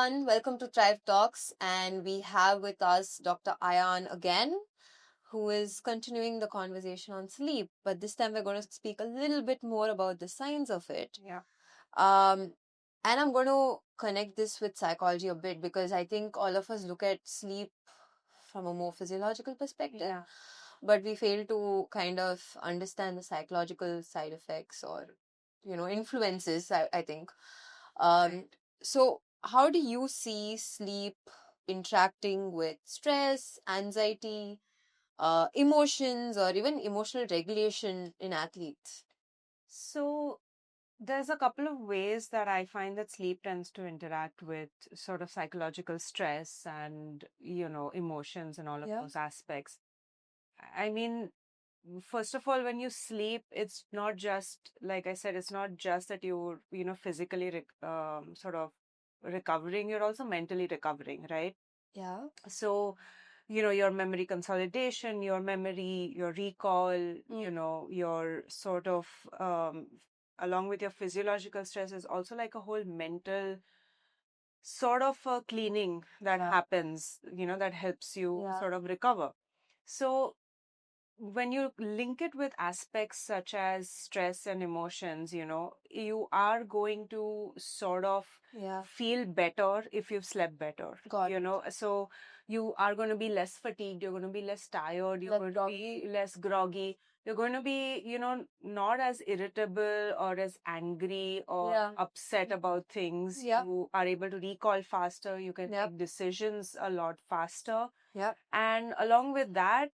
everyone. Welcome to Tribe Talks, and we have with us Dr. Ayan again, who is continuing the conversation on sleep. But this time we're going to speak a little bit more about the science of it. Yeah. Um, and I'm going to connect this with psychology a bit because I think all of us look at sleep from a more physiological perspective, Yeah. but we fail to kind of understand the psychological side effects or, influences, I think. Right. So, how do you see sleep interacting with stress, anxiety, emotions, or even emotional regulation in athletes? So there's a couple of ways that I find that sleep tends to interact with sort of psychological stress and, emotions and all of Yeah. those aspects. I mean, first of all, when you sleep, it's not just, like I said, it's not just that you're, physically sort of recovering, you're also mentally recovering, right? Yeah. So, your memory consolidation, your memory, your recall, your sort of, along with your physiological stress, is also like a whole mental sort of a cleaning that Yeah. happens, that helps you Yeah. sort of recover. So, when you link it with aspects such as stress and emotions, you are going to sort of Yeah. feel better if you've slept better. Got it. So you are going to be less fatigued, you're going to be less tired, you're Less going to be less groggy, you're going to be, not as irritable or as angry or Yeah. upset about things. Yeah. You are able to recall faster, you can Yep. make decisions a lot faster. Yep. And along with that,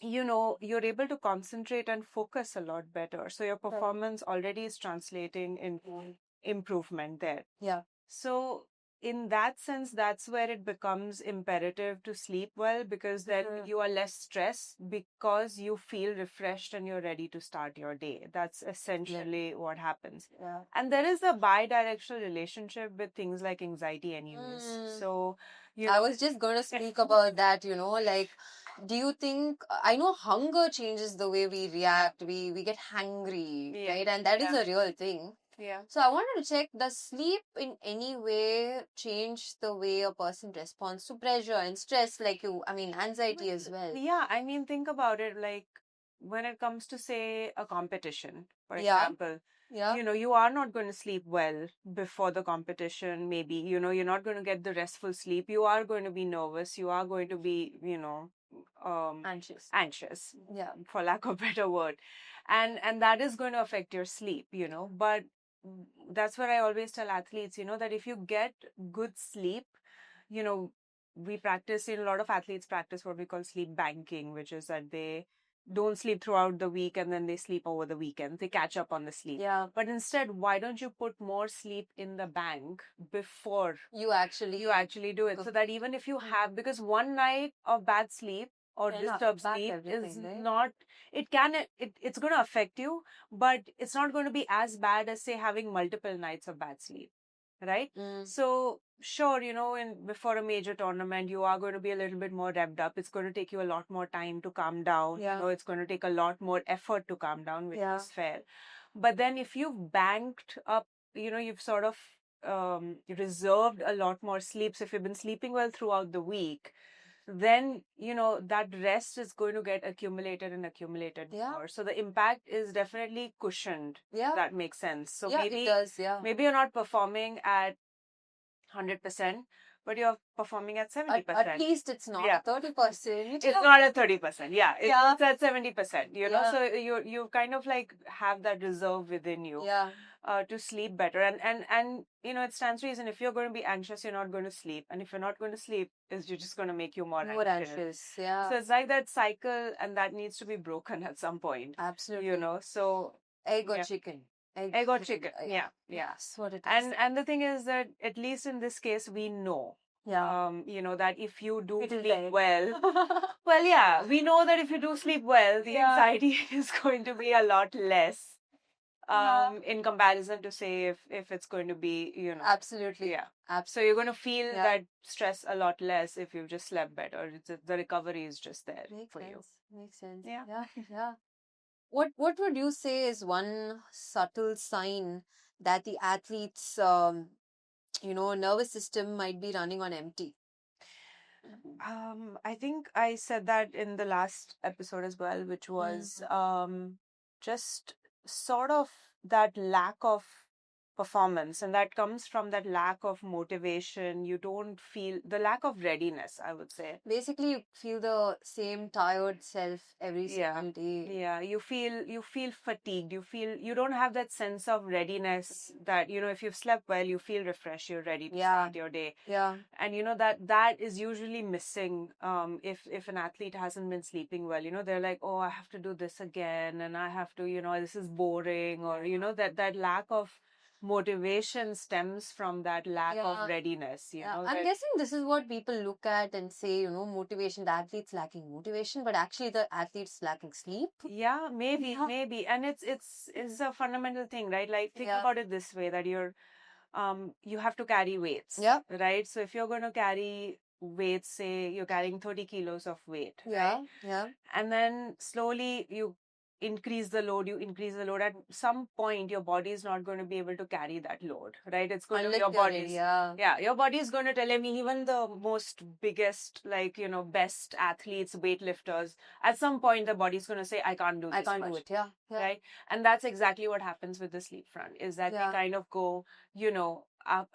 you're able to concentrate and focus a lot better. So your Right. performance already is translating into improvement there. Yeah. So in that sense, that's where it becomes imperative to sleep well, because then you are less stressed because you feel refreshed and you're ready to start your day. That's essentially what happens. Yeah. And there is a bi-directional relationship with things like anxiety anyways. So, I was just going to speak about that, like, do you think, I know hunger changes the way we react, we get hangry, Yeah. right? And that is Yeah. a real thing. Yeah. So I wanted to check, does sleep in any way change the way a person responds to pressure and stress, like anxiety as well? Yeah, I mean, think about it, like when it comes to, say, a competition, for Yeah. example, Yeah. you are not going to sleep well before the competition, maybe, you're not going to get the restful sleep. You are going to be nervous. You are going to be, Anxious. anxious, Yeah. for lack of a better word. And that is going to affect your sleep, but that's what I always tell athletes, that if you get good sleep, you know, we practice, a lot of athletes practice what we call sleep banking, which is that they don't sleep throughout the week and then they sleep over the weekend. They catch up on the sleep. Yeah. But instead, why don't you put more sleep in the bank before You actually do it? So that even if you have, because one night of bad sleep or can disturbed affect sleep is everything, right? not, it's going to affect you, but it's not going to be as bad as, say, having multiple nights of bad sleep, right? So sure, before a major tournament, you are going to be a little bit more revved up. It's going to take you a lot more time to calm down. Yeah. It's going to take a lot more effort to calm down, which Yeah. is fair. But then if you've banked up, you've sort of reserved a lot more sleep. So if you've been sleeping well throughout the week, then that rest is going to get accumulated and accumulated more. So the impact is definitely cushioned. Yeah. That makes sense. So Yeah, maybe it does. Yeah. maybe you're not performing at 100%, but you're performing at 70%. At least it's not Yeah. 30%. It's not at 30%. Yeah. Yeah. It's at 70%, Yeah. so you kind of like have that reserve within you. Yeah. To sleep better. And it stands to reason, if you're going to be anxious, you're not going to sleep. And if you're not going to sleep, it's just going to make you more More anxious. anxious. Yeah. So it's like that cycle, and that needs to be broken at some point. Absolutely. So Egg or yeah. chicken. Egg or chicken. Yeah. That's what it is. And the thing is that, at least in this case, we know. Yeah. That if you do It is sleep egg. well, well, yeah, we know that if you do sleep well, the anxiety is going to be a lot less. In comparison to, say, if it's going to be, Absolutely. yeah. So you're going to feel that stress a lot less if you've just slept better. The recovery is just there for you. Makes sense. Yeah. Yeah. Yeah. What would you say is one subtle sign that the athletes nervous system might be running on empty. I think I said that in the last episode as well, which was just sort of that lack of performance, and that comes from that lack of motivation. You don't feel the lack of readiness, I would say. Basically, you feel the same tired self every Yeah. single day. Yeah, you feel fatigued. You don't have that sense of readiness that, if you've slept well, you feel refreshed, you're ready to Yeah. start your day. Yeah. And that is usually missing if an athlete hasn't been sleeping well. They're like, oh, I have to do this again, and I have to, this is boring, or that lack of motivation stems from that lack Yeah. of readiness. I'm that- guessing this is what people look at and say, motivation. The athlete's lacking motivation, but actually the athlete's lacking sleep. Yeah, maybe, Yeah. maybe. And it's a fundamental thing, right? Like, think Yeah. about it this way, that you have to carry weights. Yeah. Right? So if you're going to carry weights, say you're carrying 30 kilos of weight, Yeah. right? Yeah. And then slowly you increase the load, at some point your body is not going to be able to carry that load, right? It's going to be Unless your you're ready, body's yeah. your body is going to tell him. Even the most biggest, like, best athletes, weightlifters, at some point the body's going to say, I can't do this I can't do much. it. Yeah. Yeah. Right? And that's exactly what happens with the sleep front, is that Yeah. we kind of go,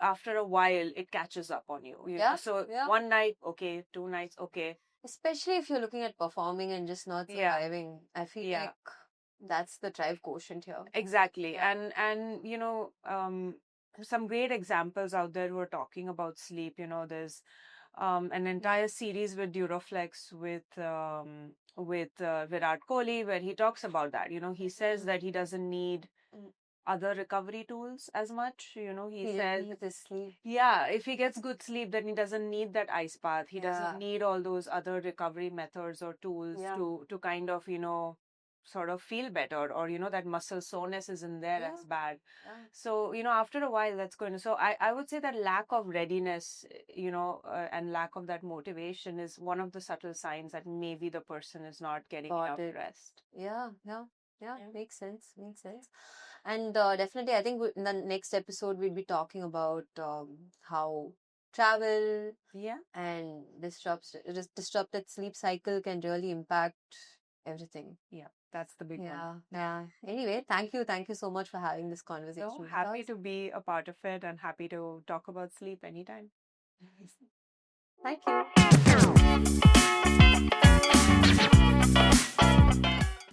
after a while it catches up on you. You know? Yeah. So Yeah. one night, okay, 2 nights, okay. Especially if you're looking at performing and just not Yeah. surviving. I feel Yeah. like that's the drive quotient here. Exactly. Yeah. And some great examples out there who are talking about sleep. There's an entire series with Duroflex with Virat Kohli, where he talks about that. He says that he doesn't need other recovery tools as much. He He says, needs his sleep. yeah, if he gets good sleep, then he doesn't need that ice bath. He Yeah. doesn't need all those other recovery methods or tools Yeah. to kind of, sort of feel better, or, that muscle soreness isn't there Yeah. as bad. Yeah. So, after a while, that's going to, so I would say that lack of readiness, and lack of that motivation is one of the subtle signs that maybe the person is not getting Got enough it. rest. Yeah. Yeah. Yeah. Yeah. Makes sense. Makes sense. And definitely, I think in the next episode, we'll be talking about how travel Yeah. and disrupted sleep cycle can really impact everything. Yeah. That's the big one. Yeah. Yeah. Anyway, thank you. Thank you so much for having this conversation So with happy us. to be a part of it, and happy to talk about sleep anytime. Thank you.